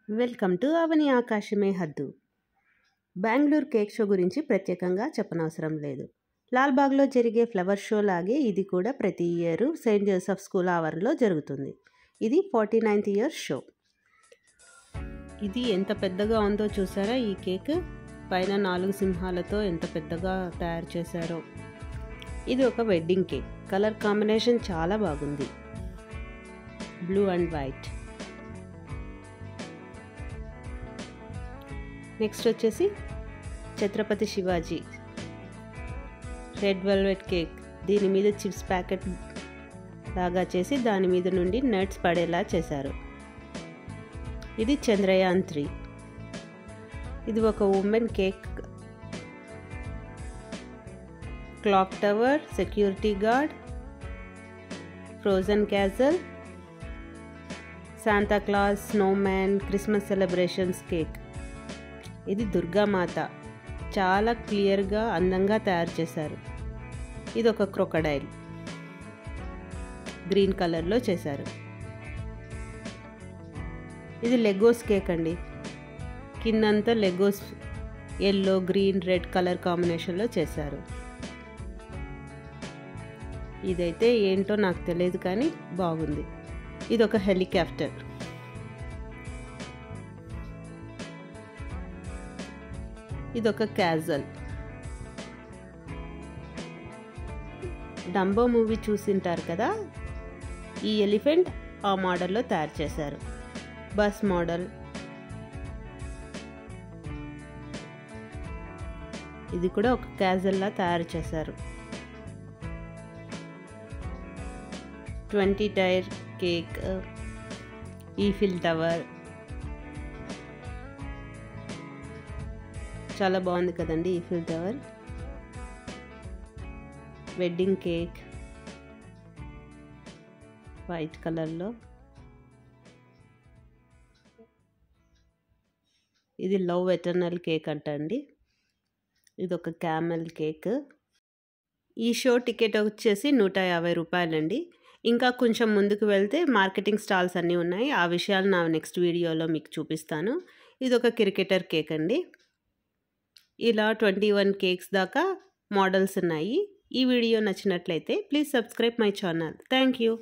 Welcome to అవని ఆకాశమే హద్దు. Bengaluru cake show గురించి ప్రత్యేకంగా చెప్పనవసరం లేదు. లాల్బాగ్లో జరిగే ఫ్లవర్ షో లాగే ఇది కూడా ప్రతి ఇయర్ సెయింట్ జోసెఫ్ స్కూల్ ఆవరణలో జరుగుతుంది. ఇది 49th ఇయర్ షో. ఇది ఎంత పెద్దగా ఉందో చూసారా? ఈ కేక్ పైన 4 సింహాలతో ఎంత పెద్దగా తయారు చేశారో. ఇది ఒక వెడ్డింగ్ కేక్. కలర్ కాంబినేషన్ చాలా బాగుంది, బ్లూ అండ్ వైట్. నెక్స్ట్ వచ్చేసి Chhatrapati Shivaji red velvet cake. దీని మీద చిప్స్ ప్యాకెట్ లాగా చేసి దాని మీద నుండి నట్స్ పడేలా చేశారు. ఇది చంద్రయాన్ 3. ఇది ఒక women cake. Clock tower, security guard, frozen castle, Shanta class, Snowman, Christmas celebrations cake. ఇది దుర్గామాత. చాలా క్లియర్గా అందంగా తయారు చేశారు. ఇది ఒక క్రొకడైల్ గ్రీన్ కలర్లో చేశారు. ఇది లెగోస్ కేక్ అండి. కిందంతా Legos yellow, green, red colour కాంబినేషన్లో చేశారు. ఇదైతే ఏంటో నాకు తెలియదు కానీ బాగుంది. ఇది ఒక హెలికాప్టర్. ఇదొక క్యాజల్. డంబో మూవీ చూసింటారు కదా, ఈ ఎలిఫెంట్ ఆ మోడల్లో తయారు చేశారు. Bus model. ఇది కూడా ఒక క్యాజల్లా తయారు చేశారు. 20 టైర్ కేక్, ఈఫిల్ టవర్. చాలా బాగుంది కదండి Eiffel tower. Wedding cake white కలర్లో. ఇది లవ్ ఎటర్నల్ కేక్ అంటండి. ఇది ఒక క్యామెల్ కేక్. ఈ షో టికెట్ వచ్చేసి 150 రూపాయలండి. ఇంకా కొంచెం ముందుకు వెళ్తే మార్కెటింగ్ స్టాల్స్ అన్నీ ఉన్నాయి. ఆ విషయాలు నా నెక్స్ట్ వీడియోలో మీకు చూపిస్తాను. ఇది ఒక క్రికెటర్ కేక్ అండి. ఇలా 21 కేక్స్ దాకా మోడల్స్ ఉన్నాయి. ఈ వీడియో నచ్చినట్లయితే please subscribe my channel. Thank you.